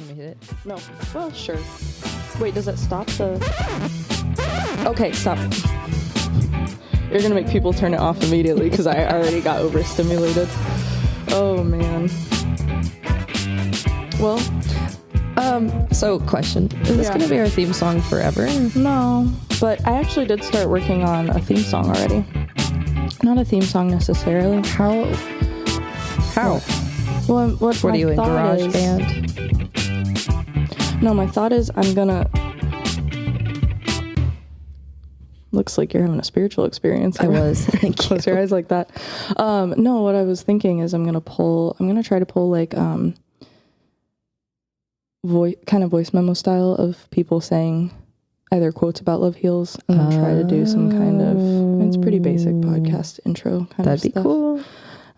Can we hit it? No. Well, sure. Wait, does it stop the... Okay, stop. You're gonna make people turn it off immediately because I already got overstimulated. Oh, man. Well... So question. Is this gonna be our theme song forever? No. But I actually did start working on a theme song already. Not a theme song necessarily. How? Well, what are you in, thought garage is- band? No, my thought is I'm gonna... Looks like you're having a spiritual experience. I was. Thank you. Close your eyes like that. No, what I was thinking is I'm gonna try to pull like voice memo style of people saying either quotes about Love Heals and then try to do some kind of, it's pretty basic podcast intro kind of stuff. That'd be cool.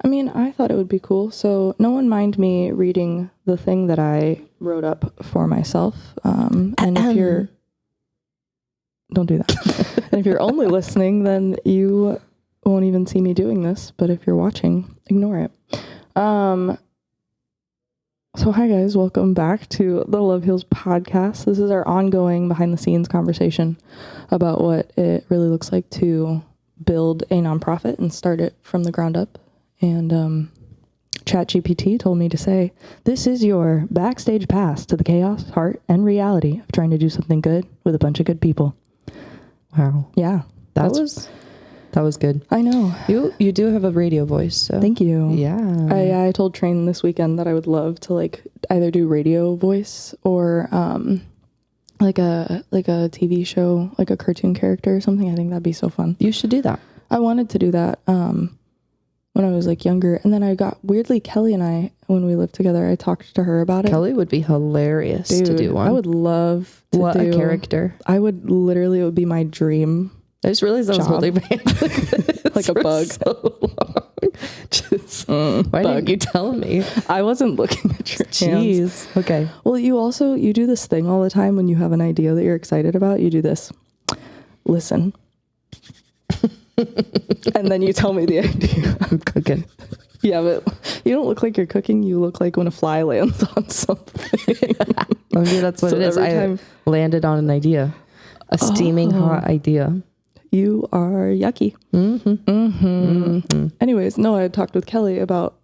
I mean, I thought it would be cool. So no one mind me reading the thing that I wrote up for myself. And if you're, don't do that. And if you're only listening, then you won't even see me doing this. But if you're watching, ignore it. So hi guys, welcome back to the Love Heals podcast. This is our ongoing behind the scenes conversation about what it really looks like to build a nonprofit and start it from the ground up. And ChatGPT told me to say, this is your backstage pass to the chaos, heart, and reality of trying to do something good with a bunch of good people. Wow. Yeah. That was good. I know. You do have a radio voice, so. Thank you. Yeah. I told Train this weekend that I would love to like either do radio voice or like a TV show, like a cartoon character or something. I think that'd be so fun. You should do that. I wanted to do that when I was like younger, and then I got weirdly Kelly and I, when we lived together, I talked to her about it. Kelly would be hilarious to do one. I would love to what do a character. I would literally, it would be my dream. I just realized I was holding my hand like a bug. So long. Just why didn't you tell me? I wasn't looking at your hands. Jeez. Okay. Well, you do this thing all the time when you have an idea that you're excited about. You do this. Listen. And then you tell me the idea. I'm cooking. Yeah, but you don't look like you're cooking. You look like when a fly lands on something. Maybe that's what So it is. I landed on an idea. A steaming hot idea. You are yucky. Anyways, no, I had talked with Kelly about,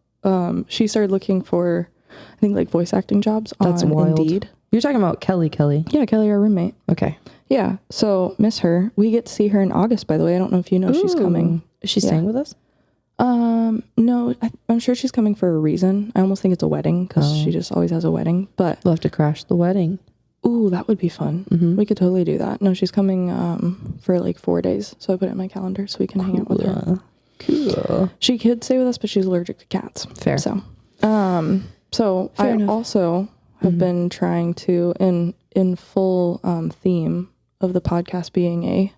she started looking for, I think, like voice acting jobs That's on wild. Indeed. You're talking about Kelly. Yeah, Kelly, our roommate. Okay. Yeah, so miss her. We get to see her in August, by the way. I don't know if you know she's coming. Is she staying with us? No, I'm sure she's coming for a reason. I almost think it's a wedding because she just always has a wedding. But We'll have to crash the wedding. ooh, that would be fun. We could totally do that. No, she's coming for like 4 days, so I put it in my calendar so we can hang out with her. Cool. She could stay with us, but she's allergic to cats. Fair. So, Fair I enough. also have been trying to, in full theme of the podcast being a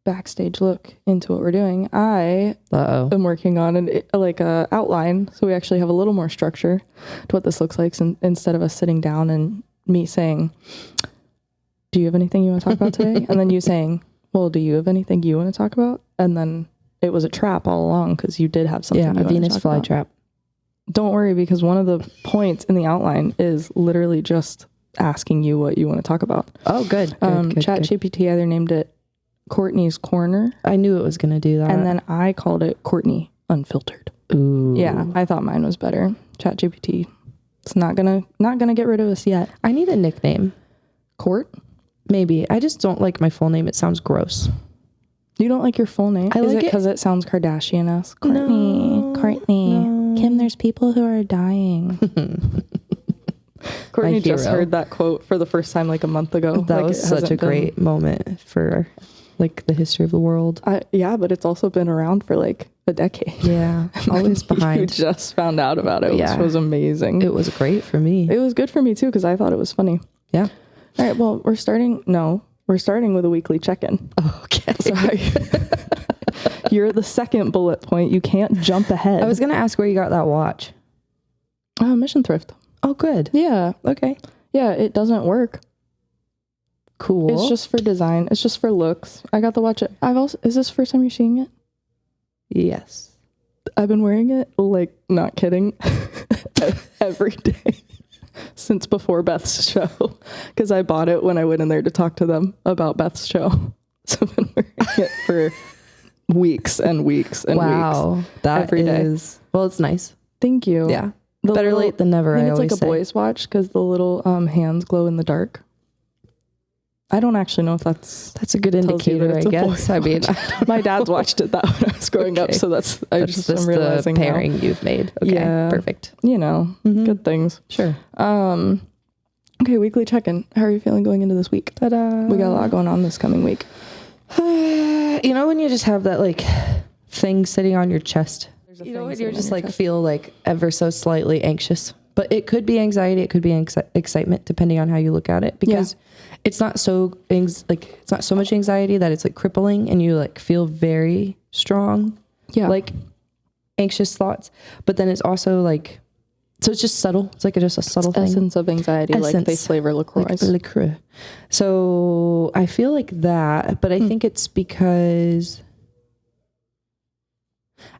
backstage look into what we're doing, I am working on a outline, so we actually have a little more structure to what this looks like, instead of us sitting down and me saying, do you have anything you want to talk about today? And then you saying, well, do you have anything you want to talk about? And then it was a trap all along because you did have something. Yeah, you a wanted to Venus talk about. flytrap. Don't worry, because one of the points in the outline is literally just asking you what you want to talk about. Oh, good. ChatGPT either named it Courtney's Corner. I knew it was going to do that. And then I called it Courtney Unfiltered. Ooh. Yeah, I thought mine was better. ChatGPT, it's not gonna get rid of us yet. I need a nickname. Court? Maybe. I just don't like my full name. It sounds gross. You don't like your full name? I Is like it it because it sounds Kardashian-esque? Courtney. No. Kim, there's people who are dying. Courtney just heard that quote for the first time like a month ago. That was such a great moment for like the history of the world. Yeah, but it's also been around for like a decade. Yeah, always behind. You just found out about it, which was amazing. It was great for me. It was good for me too, because I thought it was funny. Yeah. All right, well, we're starting with a weekly check-in. Okay. Sorry. You're the second bullet point. You can't jump ahead. I was going to ask where you got that watch. Mission Thrift. Oh, good. Yeah. Okay. Yeah, it doesn't work. Cool. It's just for design. It's just for looks. I got the watch. Is this the first time you're seeing it? Yes. I've been wearing it, like, not kidding, every day. since before Beth's show, because I bought it when I went in there to talk to them about Beth's show. So I've been wearing it for weeks and weeks and weeks. That every day. Well, it's nice. Thank you. Yeah. Better late than never. I think it's always like a say. boy's watch because the little hands glow in the dark. I don't actually know if that's a good indicator, I guess. I mean, my dad's watched it that when I was growing up, so I'm realizing the pairing you've made. Okay, yeah, perfect. Good things. Sure. Okay, weekly check-in. How are you feeling going into this week? Ta-da. We got a lot going on this coming week. You know when you just have that like thing sitting on your chest? You know when you're just like feel like ever so slightly anxious, but it could be anxiety, it could be excitement, depending on how you look at it, because it's not so it's not so much anxiety that it's like crippling and you like feel very strong, like anxious thoughts, but then it's also like, so it's just subtle. It's like just a subtle thing. Essence of anxiety, like they flavor LaCroix. Like LaCroix. So I feel like that, but I think it's because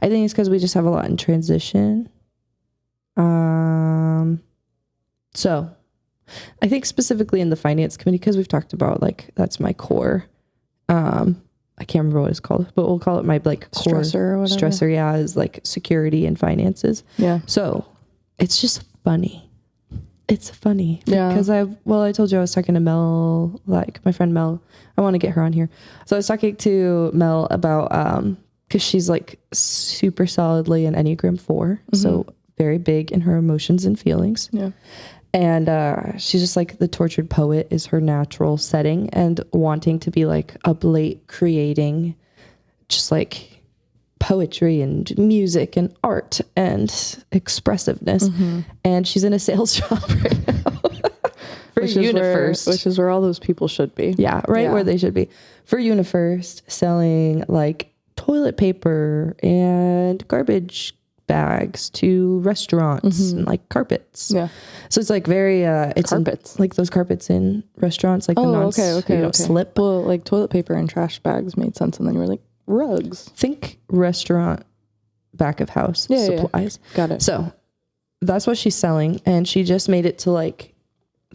we just have a lot in transition. So I think specifically in the finance committee, because we've talked about like, that's my core. I can't remember what it's called, but we'll call it my like core stressor or whatever. Stressor, yeah, is like security and finances. Yeah. So it's just funny. It's funny because I told you I was talking to Mel, like my friend Mel. I want to get her on here. So I was talking to Mel about because she's like super solidly an Enneagram 4, so very big in her emotions and feelings. Yeah. And she's just like the tortured poet is her natural setting, and wanting to be like up late creating just like poetry and music and art and expressiveness. And she's in a sales job right now for UniFirst. Which is where all those people should be. Yeah, where they should be. For UniFirst, selling like toilet paper and garbage bags to restaurants and like carpets. Yeah. So it's like very it's carpets. Like those carpets in restaurants, like you don't slip. Well, like toilet paper and trash bags made sense, and then you were like rugs. Think restaurant back of house supplies. Yeah. Got it. So that's what she's selling, and she just made it to like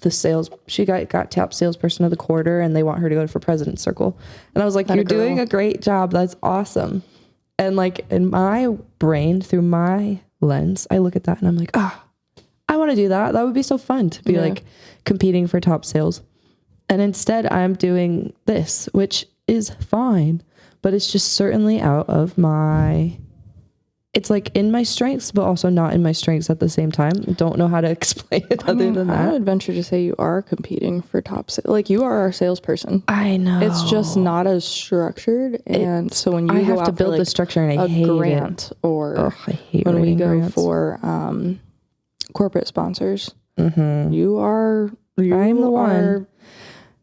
the sales. She got top salesperson of the quarter, and they want her to go for President's Circle. And I was like, "You're doing a great job. That's awesome." And like in my brain, through my lens, I look at that and I'm like, I want to do that. That would be so fun to be like competing for top sales. And instead I'm doing this, which is fine, but it's just certainly out of it's like in my strengths, but also not in my strengths at the same time. Don't know how to explain it other than that. I would venture to say you are competing for top sales. Like you are our salesperson. I know. It's just not as structured. And so when you have to build the structure, and I hate grant it. Or I hate when we go grants. For corporate sponsors, I'm the one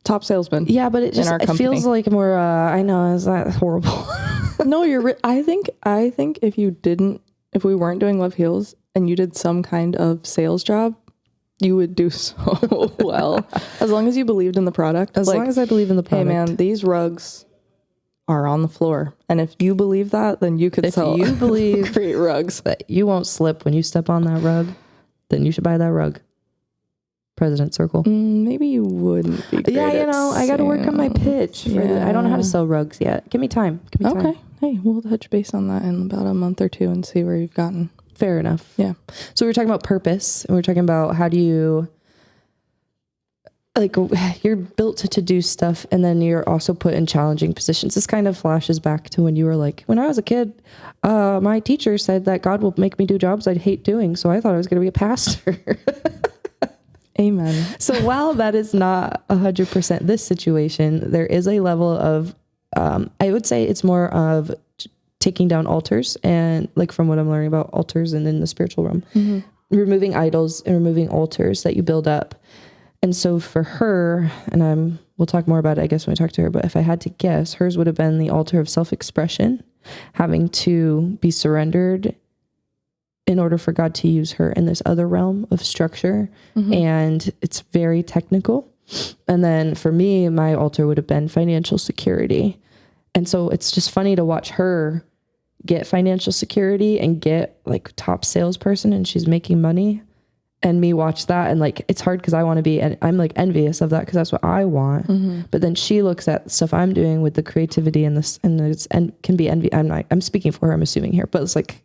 top salesman. Yeah, but it feels like more. I know, is that horrible? No, I think if we weren't doing Love Heals and you did some kind of sales job, you would do so well. As long as you believed in the product. As long as I believe in the product. Hey man, these rugs are on the floor. And if you believe that, then you could sell you believe great rugs. That you won't slip when you step on that rug, then you should buy that rug. President's Circle. Maybe you wouldn't be great I got to work on my pitch. I don't know how to sell rugs yet. Give me time. Okay. Hey, we'll touch base on that in about a month or two and see where you've gotten. Fair enough. Yeah. So we were talking about purpose, and we were talking about how do you, like, you're built to do stuff, and then you're also put in challenging positions. This kind of flashes back to when you were like, when I was a kid, my teacher said that God will make me do jobs I'd hate doing, so I thought I was going to be a pastor. Amen. So while that is not 100% this situation, there is a level of, I would say it's more of taking down altars, and like from what I'm learning about altars and in the spiritual realm, removing idols and removing altars that you build up. And so for her, and we'll talk more about it, I guess, when we talk to her, but if I had to guess, hers would have been the altar of self-expression, having to be surrendered in order for God to use her in this other realm of structure. And it's very technical. And then for me, my altar would have been financial security. And so it's just funny to watch her get financial security and get like top salesperson, and she's making money. and me watch that, and like it's hard because I want to be, and I'm like envious of that because that's what I want. But then she looks at stuff I'm doing with the creativity and this, and it's, and can be envy. I'm speaking for her, I'm assuming here, but it's like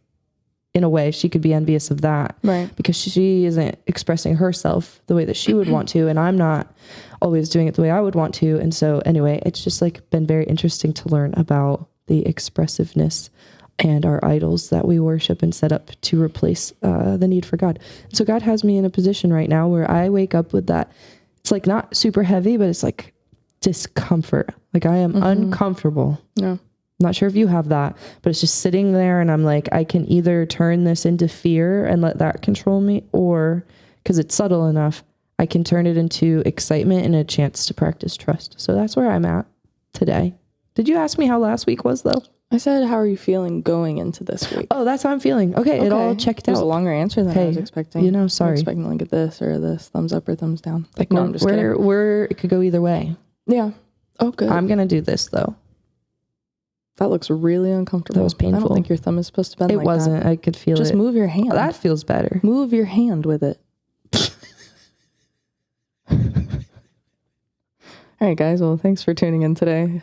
in a way she could be envious of that, right? Because she isn't expressing herself the way that she would want to, and I'm not always doing it the way I would want to. And so anyway, it's just like been very interesting to learn about the expressiveness and our idols that we worship and set up to replace the need for God. So God has me in a position right now where I wake up with that. It's like not super heavy, but it's like discomfort. Like I am uncomfortable. Yeah. I'm not sure if you have that, but it's just sitting there and I'm like, I can either turn this into fear and let that control me, or because it's subtle enough, I can turn it into excitement and a chance to practice trust. So that's where I'm at today. Did you ask me how last week was though? I said, how are you feeling going into this week? Oh, that's how I'm feeling. Okay. It all checked out. It was a longer answer than I was expecting. You know, sorry. I was expecting to get this or this, thumbs up or thumbs down. Like, no, I'm just kidding. It could go either way. Yeah. Oh, good. I'm going to do this though. That looks really uncomfortable. That was painful. I don't think your thumb is supposed to bend like that. It wasn't. I could feel it. Just move your hand. Oh, that feels better. Move your hand with it. All right, guys. Well, thanks for tuning in today.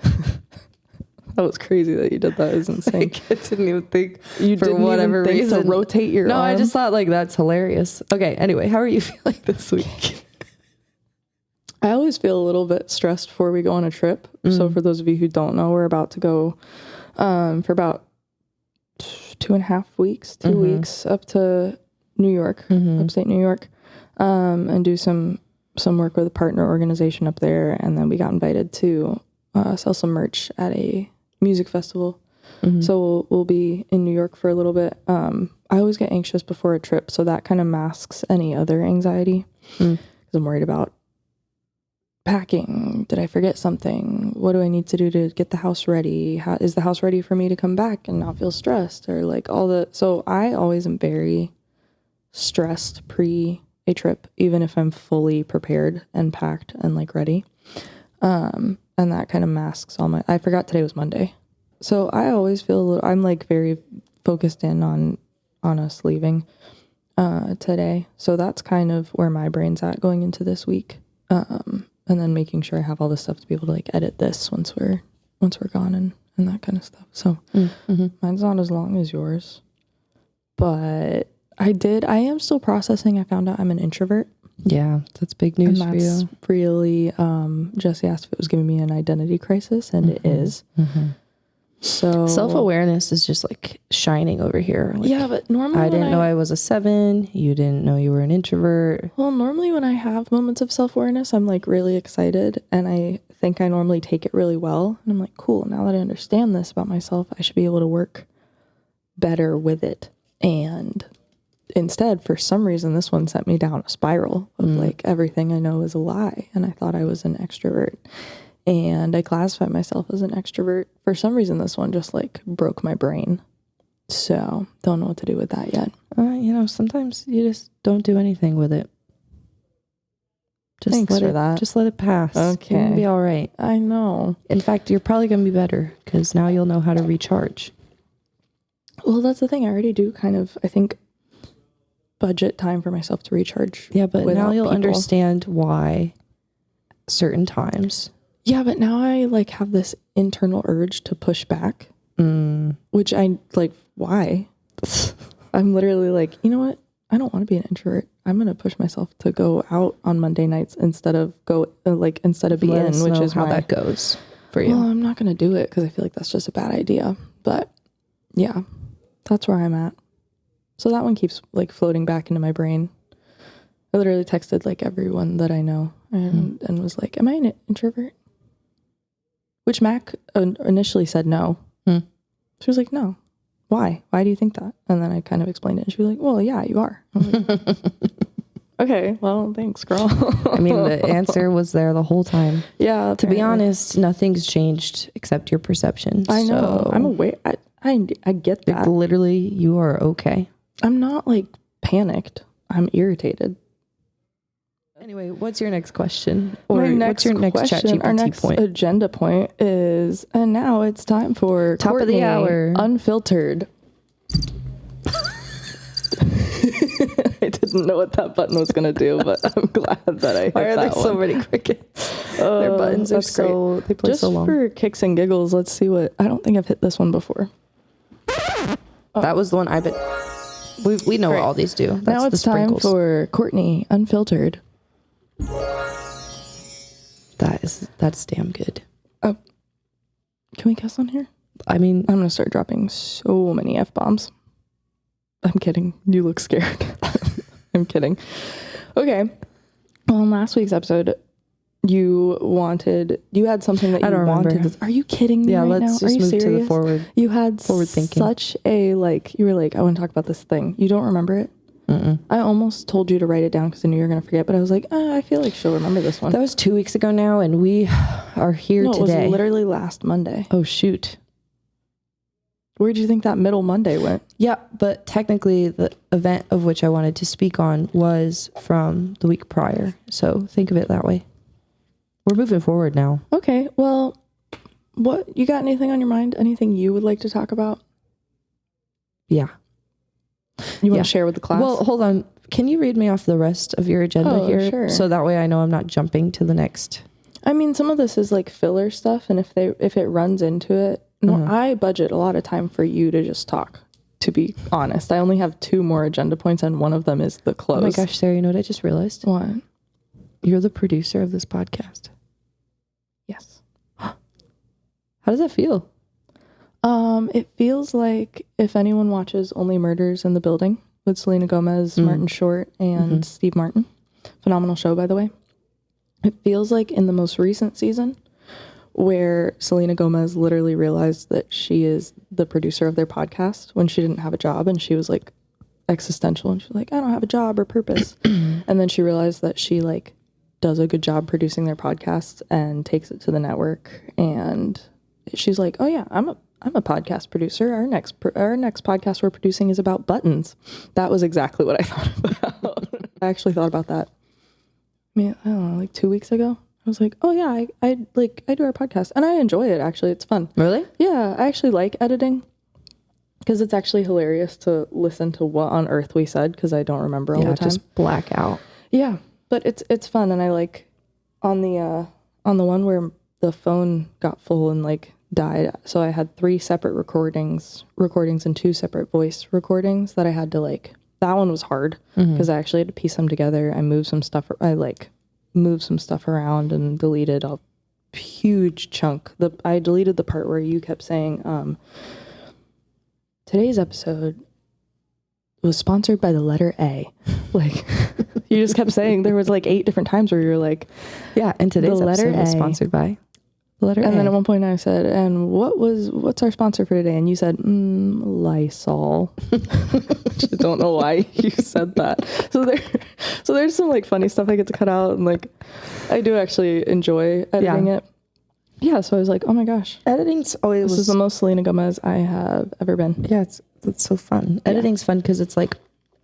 That was crazy that you did that. It was insane. I didn't even think you for didn't whatever even think reason to rotate your arm. I just thought like that's hilarious. Okay. Anyway, how are you feeling this week? I always feel a little bit stressed before we go on a trip. So for those of you who don't know, we're about to go for about 2.5 weeks, 2 weeks up to New York, upstate New York, and do some work with a partner organization up there. And then we got invited to sell some merch at a music festival. So we'll be in New York for a little bit. I always get anxious before a trip, so that kind of masks any other anxiety because I'm worried about packing. Did I forget something? What do I need to do to get the house ready? How is the house ready for me to come back and not feel stressed, or like all the, so I always am very stressed pre a trip, even if I'm fully prepared and packed and like ready. And that kind of masks all my, I forgot today was Monday. So I always feel a little, I'm like very focused in on us leaving today. So that's kind of where my brain's at going into this week. And then making sure I have all the stuff to be able to like edit this once we're gone and that kind of stuff. So mine's not as long as yours, but I am still processing. I found out I'm an introvert. Yeah, that's big news and for you. That's really, Jesse asked if it was giving me an identity crisis, and it is. So self-awareness is just like shining over here. Like, yeah, but normally I didn't know I was a 7. You didn't know you were an introvert. Well, normally when I have moments of self-awareness, I'm like really excited, and I think I normally take it really well. And I'm like, cool, now that I understand this about myself, I should be able to work better with it. And instead, for some reason, this one sent me down a spiral of like everything I know is a lie. And I thought I was an extrovert. And I classify myself as an extrovert. For some reason, this one just like broke my brain. So don't know what to do with that yet. Sometimes you just don't do anything with it. Thanks for that. Just let it pass. Okay. You're gonna be all right. I know. In fact, you're probably going to be better because now you'll know how to recharge. Well, that's the thing. I already do kind of, I think, budget time for myself to recharge. Yeah, but now you'll understand why certain times. Yeah, but now I like have this internal urge to push back, which I like, why? I'm literally like, you know what? I don't want to be an introvert. I'm going to push myself to go out on Monday nights instead of be in, which is how that goes for you. Well, I'm not going to do it because I feel like that's just a bad idea. But yeah, that's where I'm at. So that one keeps like floating back into my brain. I literally texted like everyone that I know and was like, am I an introvert? Which Mac initially said no. She was like, no. Why? Why do you think that? And then I kind of explained it. And she was like, well, yeah, you are. I was like, okay, well, thanks, girl. I mean, the answer was there the whole time. Yeah. To be honest, nothing's changed except your perception. I know. So I'm aware. I get that. Like, literally, you are okay. I'm not like panicked. I'm irritated. Anyway, what's your next question? Or what's your next ChatGPT our next point? Agenda point is, and now it's time for top Courtney of the hour. Unfiltered. I didn't know what that button was going to do, but I'm glad that I hit Why are there that so one. many crickets? Their buttons are so, they play Just so long. for kicks and giggles, let's see what, I don't think I've hit this one before. That was the one I bet. We know what all these do. That's now it's the sprinkles. time for Courtney Unfiltered. That's damn good. Oh, can we cuss on here? I mean, I'm going to start dropping so many F-bombs. I'm kidding. You look scared. I'm kidding. Okay. Well, in last week's episode, you had something that you wanted. Are you kidding me right now? Let's just move to the forward. You had forward thinking. Such a, you were like, I want to talk about this thing. You don't remember it? Mm-mm. I almost told you to write it down because I knew you were going to forget, but I was like, I feel like she'll remember this one. That was 2 weeks ago now, and we are here today. It was literally last Monday. Oh, shoot. Where did you think that middle Monday went? Yeah, but technically the event of which I wanted to speak on was from the week prior. So think of it that way. We're moving forward now. Okay, well, what, you got anything on your mind? Anything you would like to talk about? Yeah. You want to share with the class? Well, hold on. Can you read me off the rest of your agenda here? Sure. So that way I know I'm not jumping to the next. I mean, some of this is like filler stuff, and if it runs into it, I budget a lot of time for you to just talk, to be honest. I only have 2 more agenda points, and one of them is the close. Oh my gosh, Sarah, you know what I just realized? What? You're the producer of this podcast. Yes. How does that feel? It feels like if anyone watches Only Murders in the Building with Selena Gomez, Martin Short, and Steve Martin, phenomenal show, by the way. It feels like in the most recent season where Selena Gomez literally realized that she is the producer of their podcast when she didn't have a job, and she was like existential, and she's like, I don't have a job or purpose. And then she realized that she does a good job producing their podcast and takes it to the network, and she's like, oh yeah, I'm a podcast producer. Our next podcast we're producing is about buttons. That was exactly what I thought about. I actually thought about that. I mean, I don't know, 2 weeks ago. I was like, oh yeah, I do our podcast, and I enjoy it. Actually, it's fun. Really? Yeah, I actually like editing because it's actually hilarious to listen to what on earth we said because I don't remember all the time. Just black out. Yeah, but it's fun, and I like on the one where the phone got full and died. So I had 3 separate recordings and 2 separate voice recordings that I had to that one was hard because I actually had to piece them together. I moved some stuff. Moved some stuff around and deleted a huge chunk. I deleted the part where you kept saying, today's episode was sponsored by the letter A. You just kept saying, there was 8 different times where you were like, yeah, and today's episode was sponsored by the letter A. And then at one point I said, and what's our sponsor for today? And you said, Lysol. Which I don't know why you said that. So there's some funny stuff I get to cut out, and I do actually enjoy editing it. Yeah, so I was like, oh my gosh. Editing's always... This is the most Selena Gomez I have ever been. Yeah, it's so fun. Yeah. Editing's fun because it's like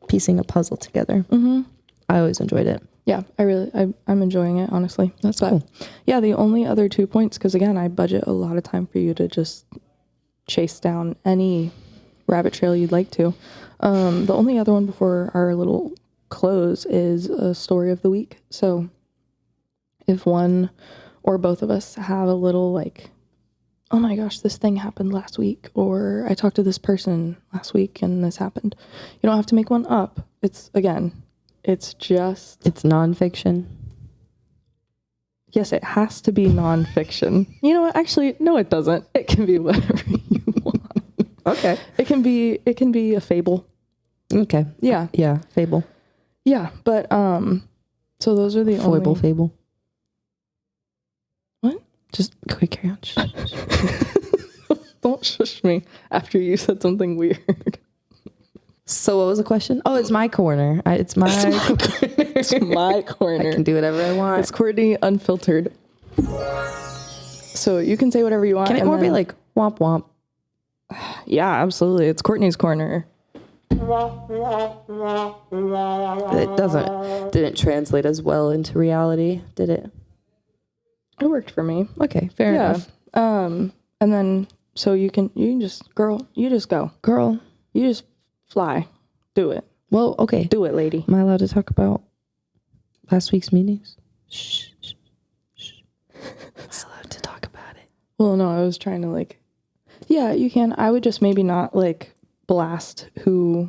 piecing a puzzle together. Mm-hmm. I always enjoyed it. Yeah, I'm enjoying it, honestly. That's cool. Yeah, the only other 2 points, because again, I budget a lot of time for you to just chase down any rabbit trail you'd like to. The only other one before our little close is a story of the week. So if one or both of us have a little oh my gosh, this thing happened last week, or I talked to this person last week and this happened, you don't have to make one up. It's nonfiction. Yes, it has to be nonfiction. You know what? Actually, no, it doesn't. It can be whatever you want. Okay. It can be a fable. Okay. Yeah. Yeah. Fable. Yeah. But, so those are the Foible fable. What? Just quick carry on. Don't shush me after you said something weird. So what was the question? Oh, it's my corner. It's my corner. It's my corner. I can do whatever I want. It's Courtney Unfiltered. So you can say whatever you want. Can it more be like womp womp? Yeah, absolutely. It's Courtney's corner. It didn't translate as well into reality, did it? It worked for me. Okay, fair enough. And then so you can just, girl, you just go. Girl, you just fly. Do it. Well, okay. Do it, lady. Am I allowed to talk about last week's meetings? Shh. I'm allowed to talk about it. Well, no, I was trying to like, yeah, you can. I would just maybe not like blast who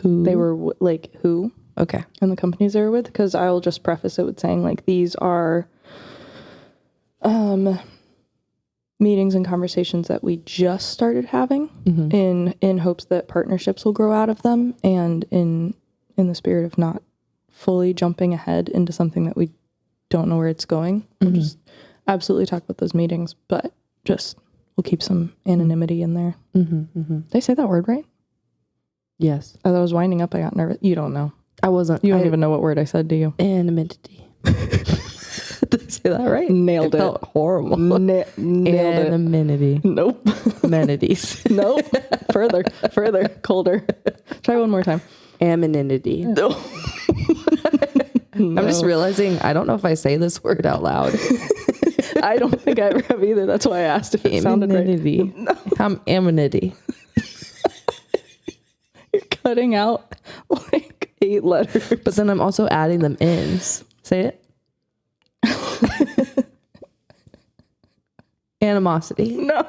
they were like who. Okay. And the companies they were with, because I'll just preface it with saying like these are meetings and conversations that we just started having in hopes that partnerships will grow out of them, and in the spirit of not fully jumping ahead into something that we don't know where it's going. We'll just absolutely talk about those meetings, but just we'll keep some anonymity in there. Did I say that word right? Yes. As I was winding up, I got nervous. You don't know. I wasn't. You don't even know what word I said, do you? Anonymity. Did I say that right? Nailed it. Felt horrible. Nailed it. Anonymity. Nope. Amenities. Nope. Further, colder. Try one more time. Anonymity. No. I'm just realizing I don't know if I say this word out loud. I don't think I ever have either. That's why I asked if it sounded right. No. Amenity. You're cutting out like 8 letters. But then I'm also adding them in. Say it. Animosity. No.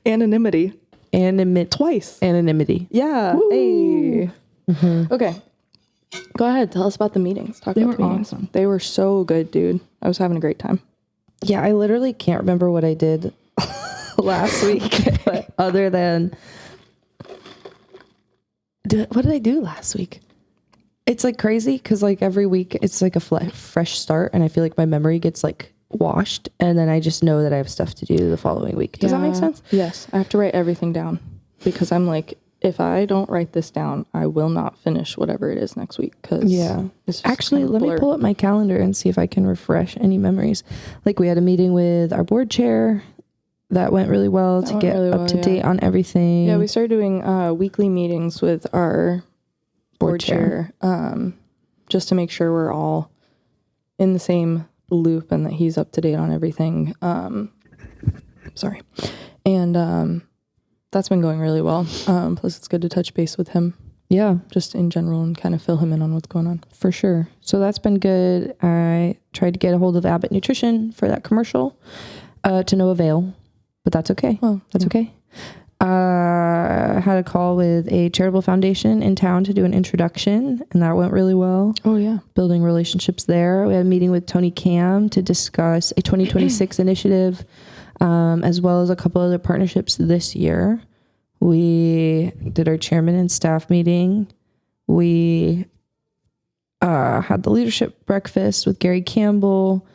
Anonymity. Twice. Anonymity. Yeah. Woo. Hey. Okay. Go ahead. Tell us about the meetings. Talk about the meetings. Awesome. They were so good, dude. I was having a great time. Yeah, I literally can't remember what I did last week. But other than... what did I do last week? It's like crazy because like every week it's like a fresh start, and I feel like my memory gets like washed, and then I just know that I have stuff to do the following week. Does that make sense? Yes. I have to write everything down because I'm like, if I don't write this down, I will not finish whatever it is next week. Actually, let me pull up my calendar and see if I can refresh any memories. Like we had a meeting with our board chair that went really well to get up to date on everything. Yeah, we started doing weekly meetings with our board chair just to make sure we're all in the same loop and that he's up to date on everything. Sorry. And that's been going really well. Plus it's good to touch base with him. Yeah. Just in general and kind of fill him in on what's going on. For sure. So that's been good. I tried to get a hold of Abbott Nutrition for that commercial to no avail, but that's okay. Well, that's okay. Had a call with a charitable foundation in town to do an introduction, and that went really well. Oh, yeah. Building relationships there. We had a meeting with Tony Cam to discuss a 2026 initiative, as well as a couple other partnerships this year. We did our chairman and staff meeting. We had the leadership breakfast with Gary Campbell.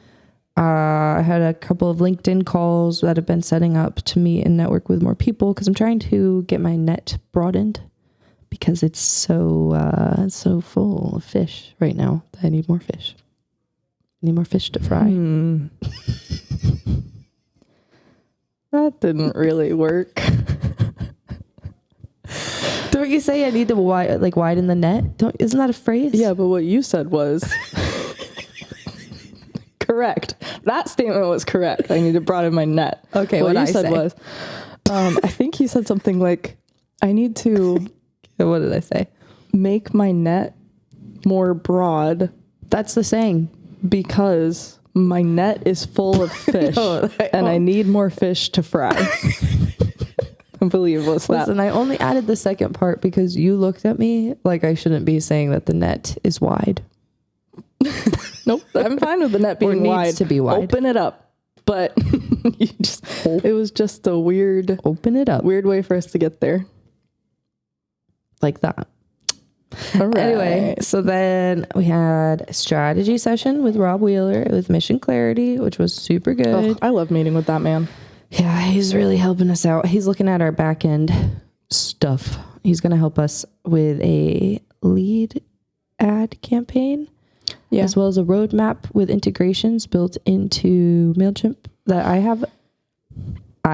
I had a couple of LinkedIn calls that have been setting up to meet and network with more people because I'm trying to get my net broadened because it's so full of fish right now that I need more fish. I need more fish to fry. That didn't really work. Don't you say I need to widen the net? Isn't that a phrase? Yeah, but what you said was correct. That statement was correct. I need to broaden my net. Okay, what you said was, I think you said something like, I need to. What did I say? Make my net more broad. That's the saying. Because my net is full of fish, and I need more fish to fry. Unbelievable. Listen, I only added the second part because you looked at me like I shouldn't be saying that the net is wide. Nope, I'm fine with the net being needs wide. To be wide. Open it up, but it was just a weird. Open it up. Weird way for us to get there. Like that. All right. Anyway, so then we had a strategy session with Rob Wheeler with Mission Clarity, which was super good. Oh, I love meeting with that man. Yeah, he's really helping us out. He's looking at our back end stuff. He's going to help us with a lead ad campaign, as well as a roadmap with integrations built into MailChimp that I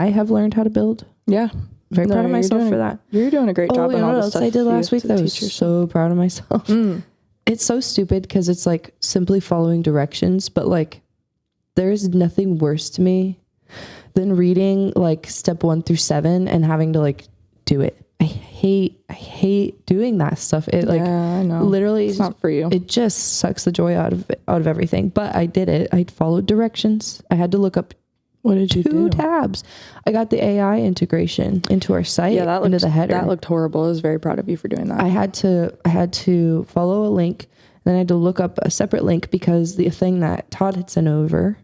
have learned how to build. Yeah. Very proud of myself for that. You're doing a great job on all the stuff I did last week. I was so proud of myself. It's so stupid because it's like simply following directions, but like there's nothing worse to me than reading like step 1 through 7 and having to like do it. hate doing that stuff. It like, I know. Literally, it's not for you. It just sucks the joy out of everything. But I did it. I followed directions. I had to look up. What did you do? 2 tabs. I got the AI integration into our site. Yeah, into the header. That looked horrible. I was very proud of you for doing that. I had to follow a link. Then I had to look up a separate link because the thing that Todd had sent over,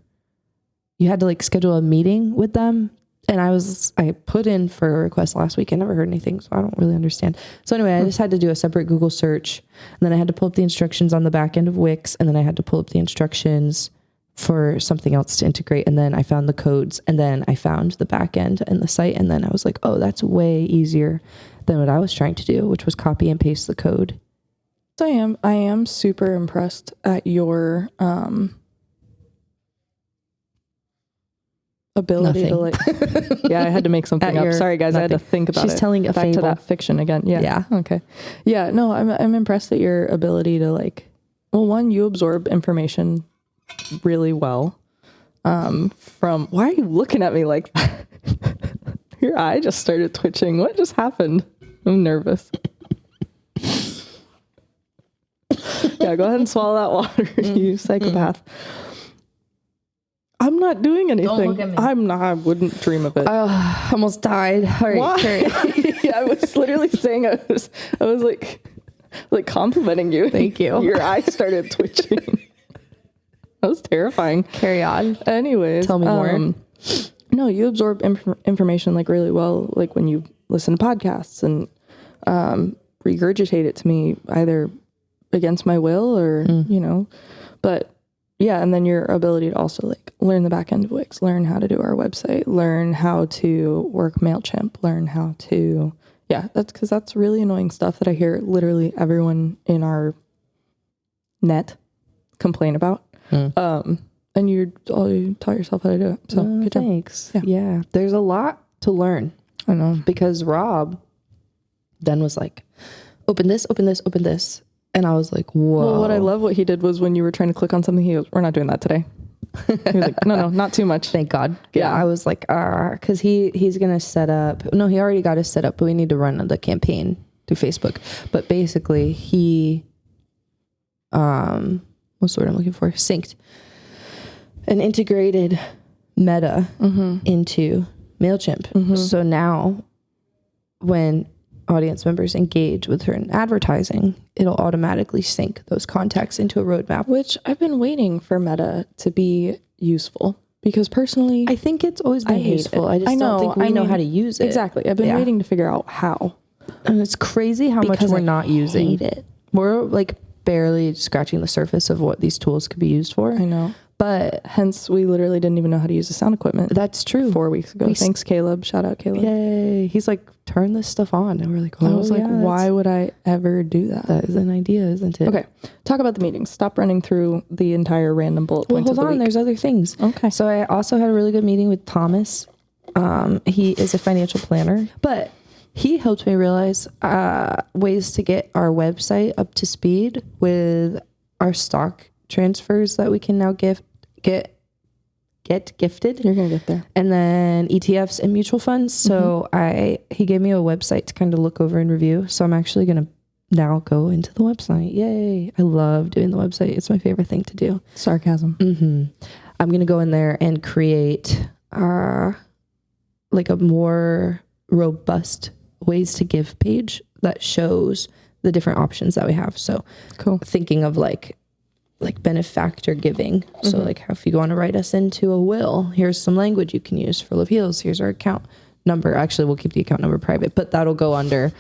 you had to like schedule a meeting with them. And I put in for a request last week. I never heard anything, so I don't really understand. So anyway, I just had to do a separate Google search. And then I had to pull up the instructions on the back end of Wix. And then I had to pull up the instructions for something else to integrate. And then I found the codes. And then I found the back end and the site. And then I was like, oh, that's way easier than what I was trying to do, which was copy and paste the code. I am super impressed at your ability to like yeah, I had to make something up. Sorry guys, I had to think about it. She's telling a back fable. to that fiction again. Yeah. Okay. Yeah, no, I'm impressed at your ability to like, well, one, you absorb information really well. From why are you looking at me like that? Your eye just started twitching. What just happened? I'm nervous. Yeah, go ahead and swallow that water, you psychopath. I'm not doing anything. Don't look at me. I wouldn't dream of it. I almost died. All right, why? Yeah, I was literally saying I was like complimenting you. Thank you. Your eye started twitching. That was terrifying. Carry on. Anyways, tell me more. No, you absorb information like really well. Like when you listen to podcasts and regurgitate it to me either against my will or but yeah, and then your ability to also like learn the back end of Wix, learn how to do our website, learn how to work MailChimp, learn how to that's because that's really annoying stuff that I hear literally everyone in our net complain about. And you taught yourself how to do it. So good job. Thanks. Yeah. There's a lot to learn. I know. Because Rob then was like, open this. And I was like, whoa. Well, what I love what he did was when you were trying to click on something, he goes, we're not doing that today. He was like, no, not too much. Thank God. Yeah. I was like, because he's going to set up. No, he already got us set up, but we need to run the campaign through Facebook. But basically he, what's the word I'm looking for? Synced an integrated meta into MailChimp. So now when audience members engage with her in advertising, it'll automatically sync those contacts into a roadmap. Which I've been waiting for meta to be useful because personally, I think it's always been useful. I just don't think we know how to use it. Exactly. I've been waiting to figure out how. And it's crazy how much we're not using it. We're like barely scratching the surface of what these tools could be used for. I know. But hence we literally didn't even know how to use the sound equipment. That's true. 4 weeks ago. Thanks, Caleb. Shout out, Caleb. Yay. He's like, turn this stuff on. And we're like, oh, I was like, why would I ever do that? That is an idea, isn't it? Okay. Talk about the meetings. Stop running through the entire random bullet points of the week. There's other things. Okay. So I also had a really good meeting with Thomas. He is a financial planner, but he helped me realize ways to get our website up to speed with our stock transfers that we can now get gifted. You're gonna get there. And then ETFs and mutual funds. So he gave me a website to kind of look over and review. So I'm actually gonna now go into the website. Yay. I love doing the website. It's my favorite thing to do. Sarcasm. I'm gonna go in there and create like a more robust ways to give page that shows the different options that we have. So cool. Thinking of like benefactor giving. So like if you want to write us into a will, here's some language you can use for appeals. Here's our account number. Actually, we'll keep the account number private, but that'll go under,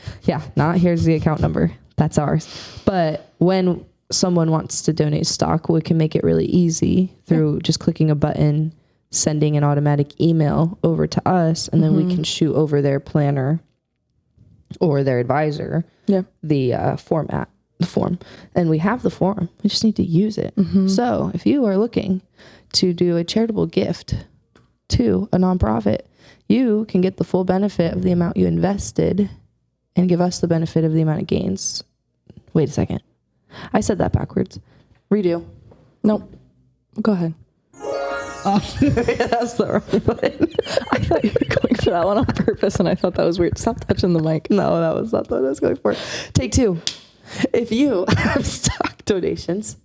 not here's the account number. That's ours. But when someone wants to donate stock, we can make it really easy through just clicking a button, sending an automatic email over to us, and then we can shoot over their planner or their advisor the form, and we have the form. We just need to use it. So if you are looking to do a charitable gift to a nonprofit, you can get the full benefit of the amount you invested and give us the benefit of the amount of gains. Wait a second. I said that backwards. Redo. Nope. Go ahead. That's the wrong button. I thought you were going for that one on purpose, and I thought that was weird. Stop touching the mic. No, that was not what I was going for. Take 2. If you have stock donations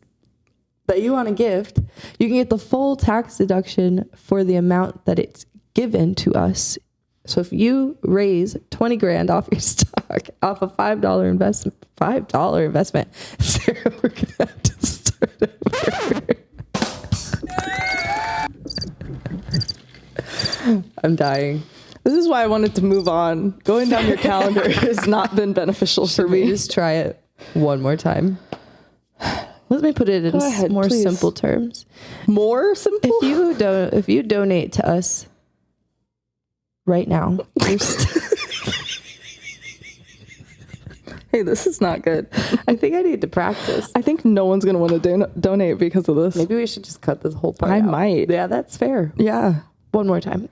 that you want to gift, you can get the full tax deduction for the amount that it's given to us. So if you raise 20 grand off your stock, off a $5 investment, Sarah, we're going to have to start over. I'm dying. This is why I wanted to move on. Going down your calendar has not been beneficial for me. We just try it one more time. Let me put it in more simple terms. More simple? If you donate to us right now, hey, this is not good. I think I need to practice. I think no one's going to want to donate because of this. Maybe we should just cut this whole part I out. might. Yeah, that's fair. Yeah. One more time.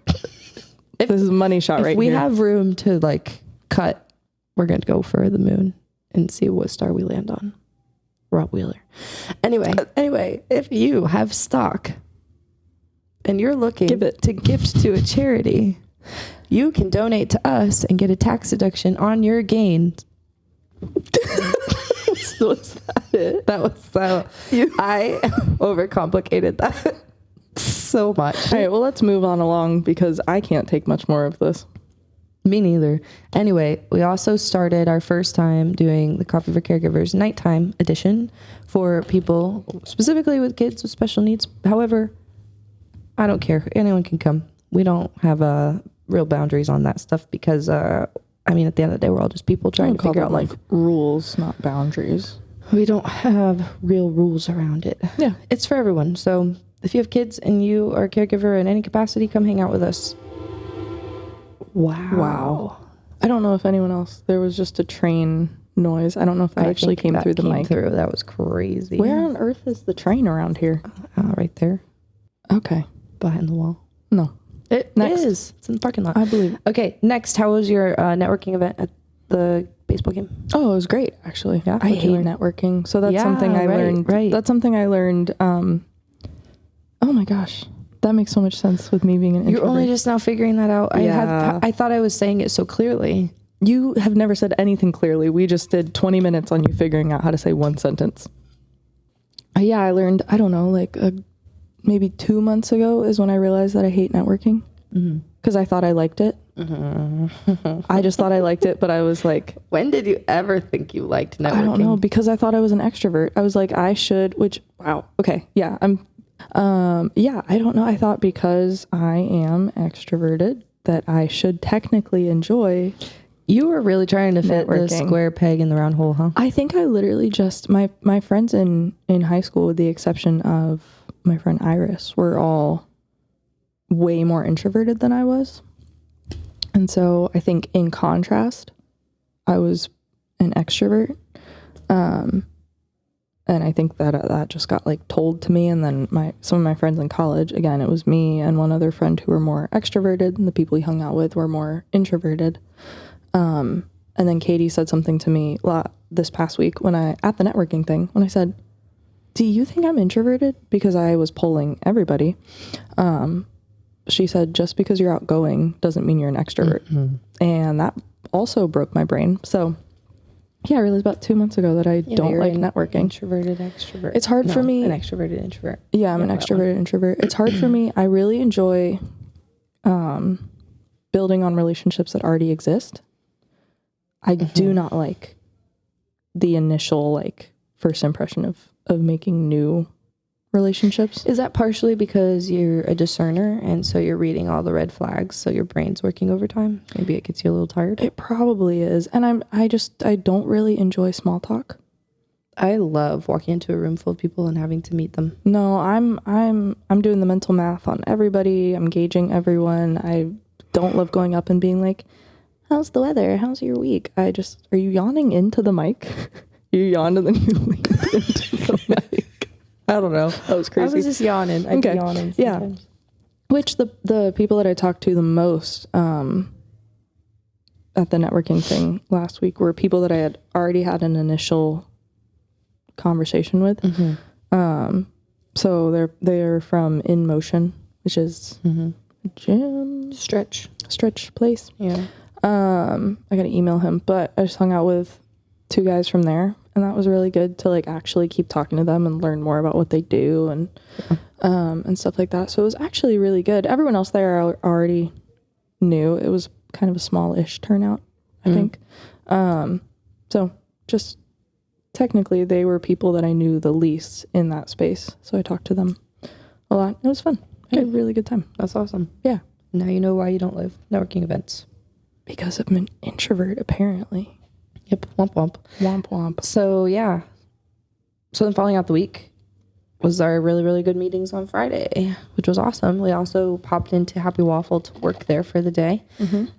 If this is a money shot right here. If we have room to cut, we're going to go for the moon and see what star we land on. Rob Wheeler. Anyway, if you have stock and you're looking to gift to a charity, you can donate to us and get a tax deduction on your gains. Was that it? That was so. I overcomplicated that so much. All right, well, let's move on along because I can't take much more of this. Me neither. Anyway, we also started our first time doing the Coffee for Caregivers nighttime edition for people specifically with kids with special needs. However, I don't care. Anyone can come. We don't have real boundaries on that stuff because, at the end of the day, we're all just people trying to figure out life. Rules, not boundaries. We don't have real rules around it. Yeah. It's for everyone. So if you have kids and you are a caregiver in any capacity, come hang out with us. Wow. I don't know if anyone else, there was just a train noise. I don't know if that actually came through the mic. That was crazy. Where on earth is the train around here? Right there. Okay. Behind the wall. No. It is. It's in the parking lot. I believe. Okay, next, how was your networking event at the baseball game? Oh, it was great, actually. Yeah. I hate networking. So that's something I learned. Right. That's something I learned. Oh my gosh. That makes so much sense with me being an introvert. You're only just now figuring that out. Yeah. I thought I was saying it so clearly. You have never said anything clearly. We just did 20 minutes on you figuring out how to say one sentence. Yeah, I learned, I don't know, maybe 2 months ago is when I realized that I hate networking. Because I thought I liked it. I just thought I liked it, but I was like... When did you ever think you liked networking? I don't know, because I thought I was an extrovert. I was like, I should, wow. Okay, yeah, I don't know. I thought because I am extroverted that I should technically enjoy. You were really trying to fit the square peg in the round hole, huh? I think I literally just, my friends in high school, with the exception of my friend Iris, were all way more introverted than I was. And so I think in contrast, I was an extrovert. And I think that just got told to me. And then some of my friends in college, again, it was me and one other friend who were more extroverted, and the people he hung out with were more introverted. And then Katie said something to me this past week at the networking thing, when I said, do you think I'm introverted? Because I was polling everybody. She said, just because you're outgoing doesn't mean you're an extrovert. Mm-hmm. And that also broke my brain. So yeah, I realized about 2 months ago that I don't like networking. Introverted extrovert. It's hard for me. An extroverted introvert. Yeah, I'm an extroverted introvert. It's hard for me. I really enjoy building on relationships that already exist. I do not like the initial first impression of making new relationships. Is that partially because you're a discerner and so you're reading all the red flags, so your brain's working overtime? Maybe it gets you a little tired. It probably is. And I don't really enjoy small talk. I love walking into a room full of people and having to meet them. No, I'm doing the mental math on everybody. I'm gauging everyone. I don't love going up and being like, how's the weather? How's your week? Are you yawning into the mic? You yawned and then you leaned into the mic. I don't know. That was crazy. I was just yawning. I'd be yawning sometimes. Yeah. Which the people that I talked to the most at the networking thing last week were people that I had already had an initial conversation with. Mm-hmm. So they're from In Motion, which is gym Stretch place. Yeah. I gotta email him, but I just hung out with 2 guys from there, and that was really good to like actually keep talking to them and learn more about what they do and stuff like that. So it was actually really good. Everyone else there I already knew. It was kind of a small-ish turnout, I think. So just technically they were people that I knew the least in that space. So I talked to them a lot. It was fun. I had a really good time. That's awesome. Yeah. Now you know why you don't live networking events. Because I'm an introvert, apparently. Yep. Womp womp. Womp womp. So yeah. So then following out the week was our really, really good meetings on Friday, which was awesome. We also popped into Happy Waffle to work there for the day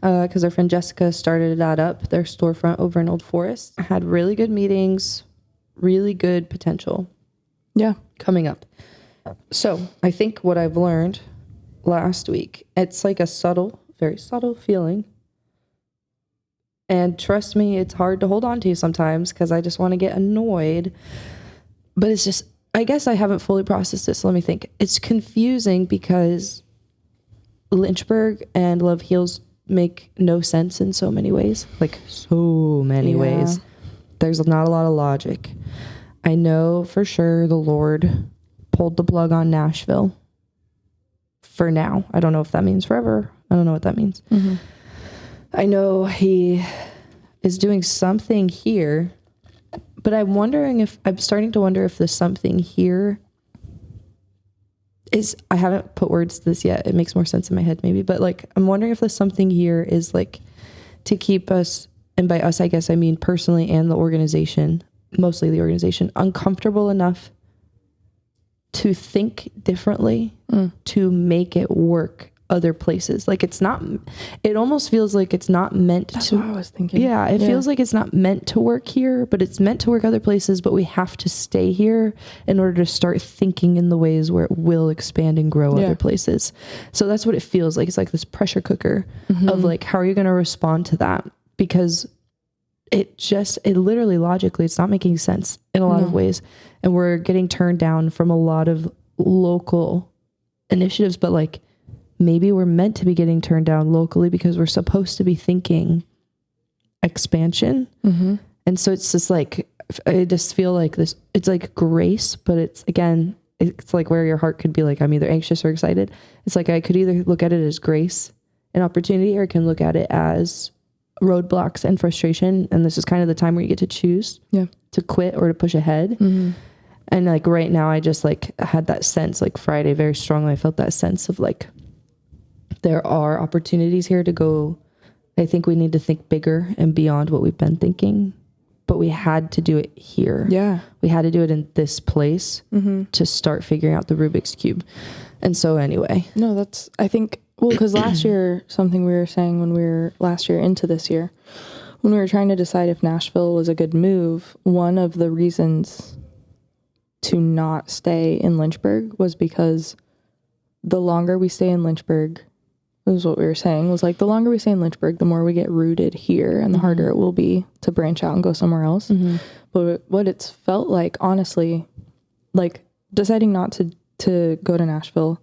because our friend Jessica started that up, their storefront over in Old Forest. I had really good meetings, really good potential. Yeah. Coming up. So I think what I've learned last week, it's like a subtle, very subtle feeling. And trust me, it's hard to hold on to sometimes because I just want to get annoyed. But it's just, I guess I haven't fully processed it, so let me think. It's confusing because Lynchburg and Love Heals make no sense in so many ways. Like, so many ways. There's not a lot of logic. I know for sure the Lord pulled the plug on Nashville for now. I don't know if that means forever. I don't know what that means. I know he is doing something here, but I'm starting to wonder if the something here is, I haven't put words to this yet. It makes more sense in my head maybe, but like, I'm wondering if the something here is like to keep us, and by us, I guess I mean personally and the organization, mostly the organization, uncomfortable enough to think differently, to make it work other places. Like it almost feels like it's not meant That's to. what I was thinking. Yeah, it feels like it's not meant to work here, but it's meant to work other places, but we have to stay here in order to start thinking in the ways where it will expand and grow other places. So that's what it feels like. It's like this pressure cooker of like, how are you going to respond to that? Because it literally logically, it's not making sense in a lot of ways. And we're getting turned down from a lot of local initiatives, but like, maybe we're meant to be getting turned down locally because we're supposed to be thinking expansion. And so it's just like, I just feel like this, it's like grace, but it's like where your heart could be like, I'm either anxious or excited. It's like, I could either look at it as grace and opportunity, or I can look at it as roadblocks and frustration. And this is kind of the time where you get to choose to quit or to push ahead. And like right now, I just like had that sense, like Friday very strongly. I felt that sense of like, there are opportunities here to go. I think we need to think bigger and beyond what we've been thinking, but we had to do it here. Yeah. We had to do it in this place to start figuring out the Rubik's Cube. And so anyway. No, I think, because last year, something we were saying when we were last year into this year, when we were trying to decide if Nashville was a good move, one of the reasons to not stay in Lynchburg was because the longer we stay in Lynchburg, this is what we were saying, was like the longer we stay in Lynchburg, the more we get rooted here and the harder it will be to branch out and go somewhere else. But what it's felt like, honestly, like deciding not to go to Nashville,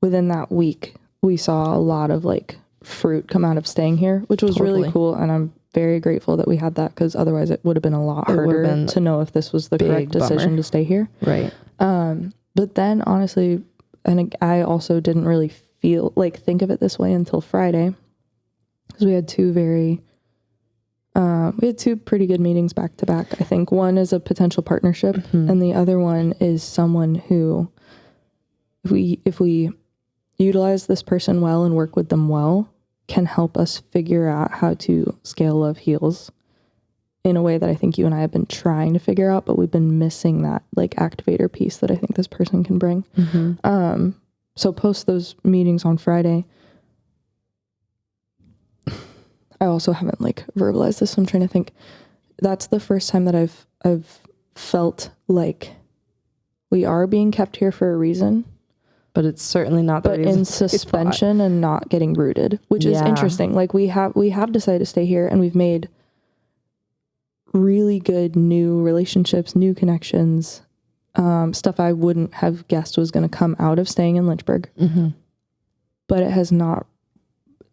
within that week, we saw a lot of like fruit come out of staying here, which was really cool. And I'm very grateful that we had that, because otherwise it would have been a lot harder to know if this was the correct decision to stay here. Right. But then honestly, and I also didn't really think of it this way until Friday, because we had two pretty good meetings back to back. I think one is a potential partnership, and the other one is someone who, if we utilize this person well and work with them well, can help us figure out how to scale Love Heals in a way that I think you and I have been trying to figure out, but we've been missing that like activator piece that I think this person can bring. So post those meetings on Friday. I also haven't like verbalized this, so I'm trying to think. That's the first time that I've felt like we are being kept here for a reason, but it's certainly not the reason. But in suspension and not getting rooted, which is interesting. Like we have decided to stay here, and we've made really good new relationships, new connections. Stuff I wouldn't have guessed was going to come out of staying in Lynchburg. but it has not,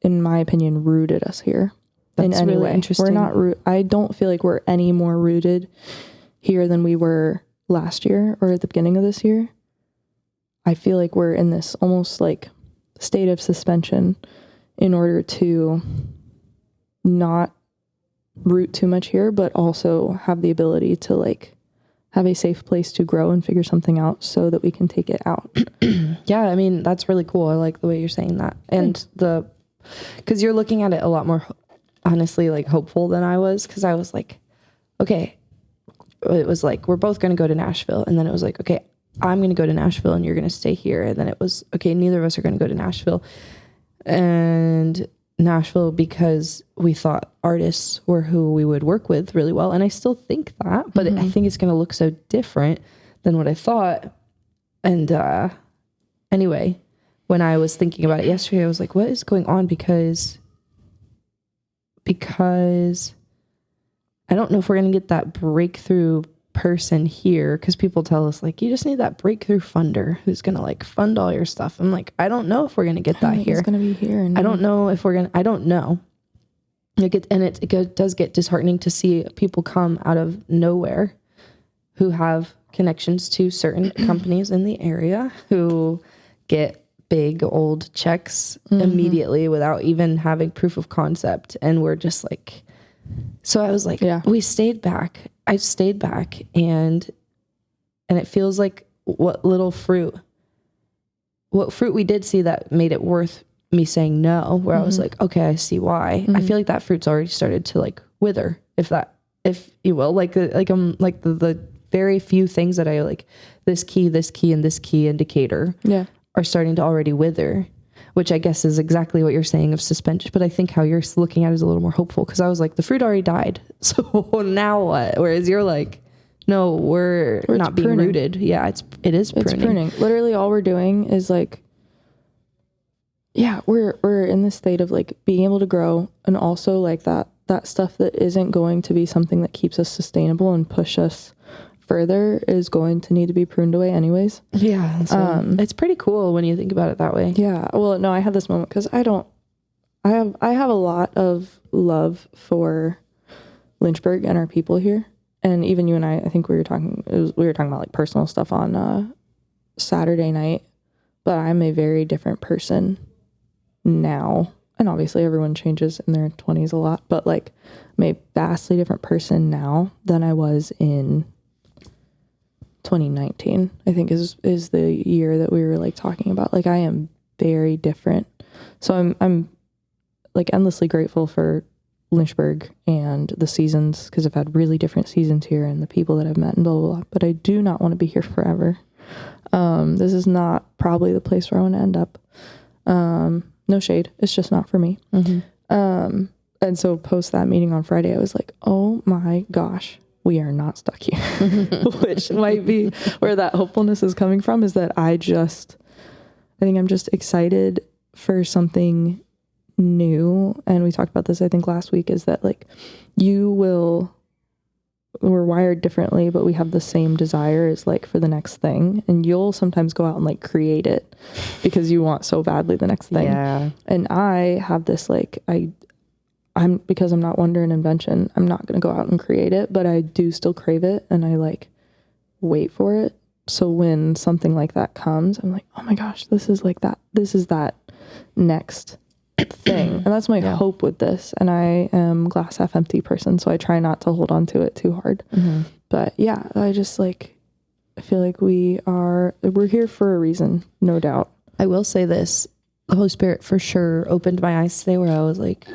in my opinion, rooted us here. That's in any really way. interesting. We're not I don't feel like we're any more rooted here than we were last year or at the beginning of this year. I feel like we're in this almost like state of suspension in order to not root too much here, but also have the ability to like have a safe place to grow and figure something out so that we can take it out. Yeah, I mean, that's really cool. I like the way you're saying that. And because you're looking at it a lot more, honestly, like hopeful than I was, because I was like, okay, it was like, we're both going to go to Nashville. And then it was like, okay, I'm going to go to Nashville and you're going to stay here. And then it was, okay, neither of us are going to go to Nashville. And Nashville, because we thought artists were who we would work with really well. And I still think that, but I think it's going to look so different than what I thought. And anyway, when I was thinking about it yesterday, I was like, what is going on? Because I don't know if we're going to get that breakthrough person here, because people tell us like, you just need that breakthrough funder who's going to like fund all your stuff. I'm like, I don't know if we're going to get that here. It's going to be here. I don't know if we're going to, I don't know. It does get disheartening to see people come out of nowhere who have connections to certain companies in the area who get big old checks immediately without even having proof of concept. And we're just like, so I was like, we stayed back. I stayed back and it feels like what fruit we did see that made it worth me saying no, where I was like, okay, I see why. I feel like that fruit's already started to like wither, if you will, the very few things that I like, this key, and this key indicator are starting to already wither, which I guess is exactly what you're saying of suspension. But I think how you're looking at it is a little more hopeful, because I was like, the fruit already died. So now what? Whereas you're like, no, we're not being pruning. Rooted. Yeah, it is pruning. It's pruning. Literally all we're doing is like, we're in this state of like being able to grow, and also like that stuff that isn't going to be something that keeps us sustainable and push us further is going to need to be pruned away anyways. Yeah. So it's pretty cool when you think about it that way. Yeah. Well, no, I had this moment because I have a lot of love for Lynchburg and our people here. And even you and I think we were talking about like personal stuff on Saturday night, but I'm a very different person now. And obviously everyone changes in their 20s a lot, but like I'm a vastly different person now than I was in 2019, I think is the year that we were like talking about. Like I am very different. So I'm like endlessly grateful for Lynchburg and the seasons, because I've had really different seasons here and the people that I've met and blah, blah, blah. But I do not want to be here forever. This is not probably the place where I want to end up. No shade. It's just not for me. And so post that meeting on Friday, I was like, oh my gosh, we are not stuck here, which might be where that hopefulness is coming from, is that I think I'm just excited for something new. And we talked about this, I think last week, is that like we're wired differently, but we have the same desires like for the next thing. And you'll sometimes go out and like create it because you want so badly the next thing. Yeah. And I have this like, because I'm not wonder and invention, I'm not going to go out and create it, but I do still crave it. And I like wait for it. So when something like that comes, I'm like, oh my gosh, this is like that. This is that next thing. And that's my hope with this. And I am glass half empty person, so I try not to hold on to it too hard. But yeah, I just like, I feel like we're here for a reason, no doubt. I will say this, the Holy Spirit for sure opened my eyes today, where I was like,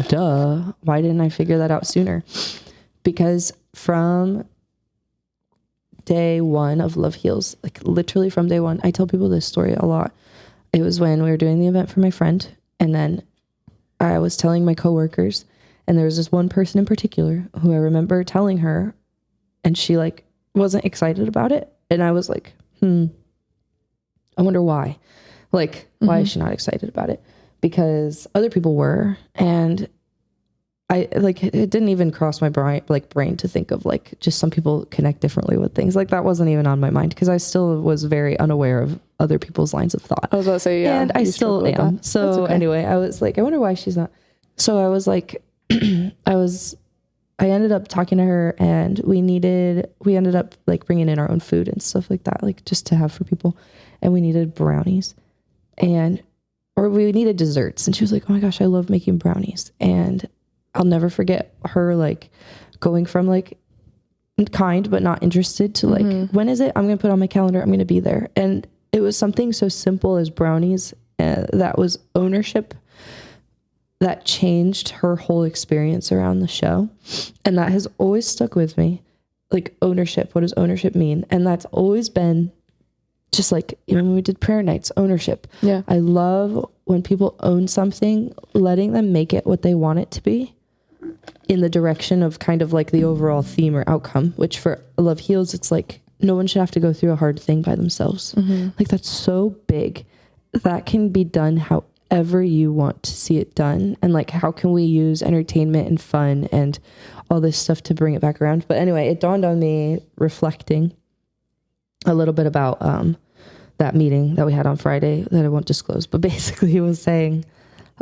duh, why didn't I figure that out sooner? Because from day one of Love Heals, like literally from day one, I tell people this story a lot. It was when we were doing the event for my friend, and then I was telling my coworkers, and there was this one person in particular who I remember telling her, and she like wasn't excited about it. And I was like, I wonder why. Like, why is she not excited about it? Because other people were. And I like, it didn't even cross my brain to think of like, just some people connect differently with things. Like that wasn't even on my mind because I still was very unaware of other people's lines of thought. I was about to say, yeah. And I still am. So anyway, I was like, I wonder why she's not. So I was like, I ended up talking to her, and we ended up like bringing in our own food and stuff like that, like just to have for people. And we needed brownies or we needed desserts. And she was like, oh my gosh, I love making brownies. And I'll never forget her like going from like kind, but not interested to like, when is it? I'm going to put on my calendar. I'm going to be there. And it was something so simple as brownies. That was ownership that changed her whole experience around the show. And that has always stuck with me. Like ownership. What does ownership mean? And that's always been just like, even when we did prayer nights, ownership. Yeah. I love when people own something, letting them make it what they want it to be in the direction of kind of like the overall theme or outcome, which for Love Heals, it's like, no one should have to go through a hard thing by themselves. Like that's so big. That can be done however you want to see it done. And like, how can we use entertainment and fun and all this stuff to bring it back around? But anyway, it dawned on me reflecting a little bit about that meeting that we had on Friday that I won't disclose, but basically he was saying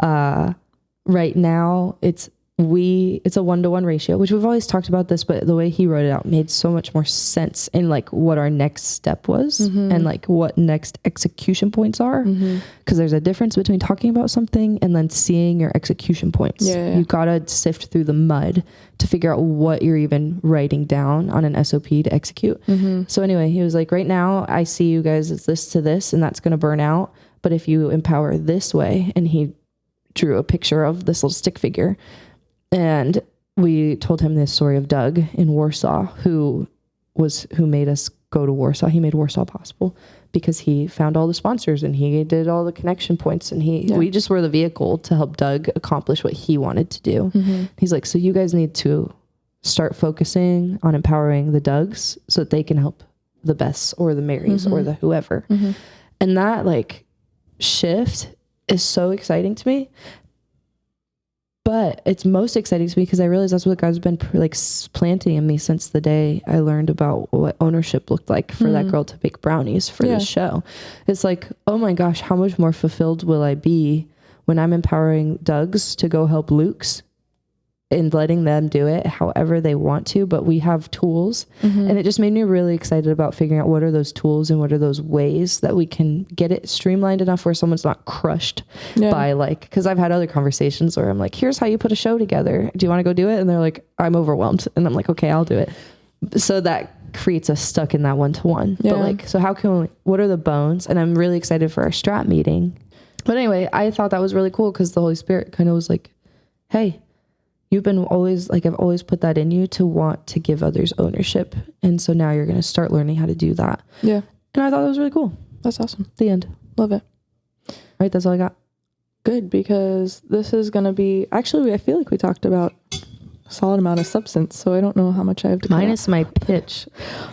right now it's a 1-to-1 ratio, which we've always talked about this, but the way he wrote it out made so much more sense in like what our next step was and like what next execution points are. Because there's a difference between talking about something and then seeing your execution points. You gotta sift through the mud to figure out what you're even writing down on an SOP to execute. So anyway, he was like, right now I see you guys as this to this, and that's going to burn out. But if you empower this way, and he drew a picture of this little stick figure. And we told him this story of Doug in Warsaw, who made us go to Warsaw. He made Warsaw possible because he found all the sponsors and he did all the connection points, and we just were the vehicle to help Doug accomplish what he wanted to do. He's like, so you guys need to start focusing on empowering the Dougs so that they can help the Beths or the Marys or the whoever. And that like shift is so exciting to me. But it's most exciting to me because I realize that's what God's been like planting in me since the day I learned about what ownership looked like for that girl to bake brownies for this show. It's like, oh my gosh, how much more fulfilled will I be when I'm empowering Doug's to go help Luke's and letting them do it however they want to, but we have tools. And it just made me really excited about figuring out what are those tools and what are those ways that we can get it streamlined enough where someone's not crushed by like, because I've had other conversations where I'm like, here's how you put a show together. Do you want to go do it? And they're like, I'm overwhelmed. And I'm like, okay, I'll do it. So that creates us stuck in that 1-to-1. But like, so how can we, what are the bones? And I'm really excited for our strat meeting. But anyway, I thought that was really cool because the Holy Spirit kind of was like, hey, you've been always like, I've always put that in you to want to give others ownership. And so now you're going to start learning how to do that. Yeah. And I thought that was really cool. That's awesome. The end. Love it. Right. That's all I got. Good. Because this is going to be, actually, I feel like we talked about a solid amount of substance. So I don't know how much I have to minus my pitch.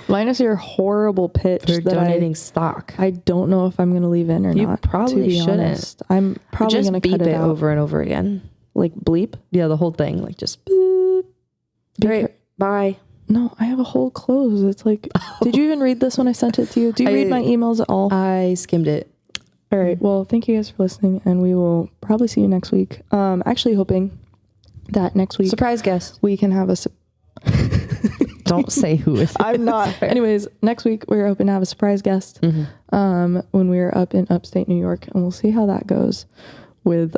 Minus your horrible pitch. For donating stock. I don't know if I'm going to leave in or not. You probably shouldn't. Honest. I'm probably going to cut it out over and over again. Like bleep? Yeah, the whole thing. Like just boop. Great. Bye. No, I have a whole close. It's like, did you even read this when I sent it to you? Do you read my emails at all? I skimmed it. All right. Well, thank you guys for listening, and we will probably see you next week. Actually hoping that next week, surprise guest, we can have a don't say who is. I'm not. Anyways, next week we're hoping to have a surprise guest when we're up in upstate New York, and we'll see how that goes with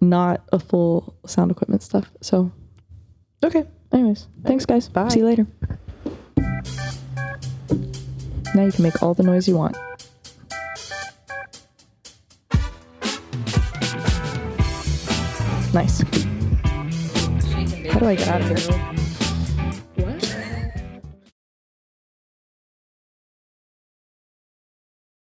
not a full sound equipment stuff. So okay. Anyways, thanks guys. Bye. See you later. Now you can make all the noise you want. Nice. How do I get out of here?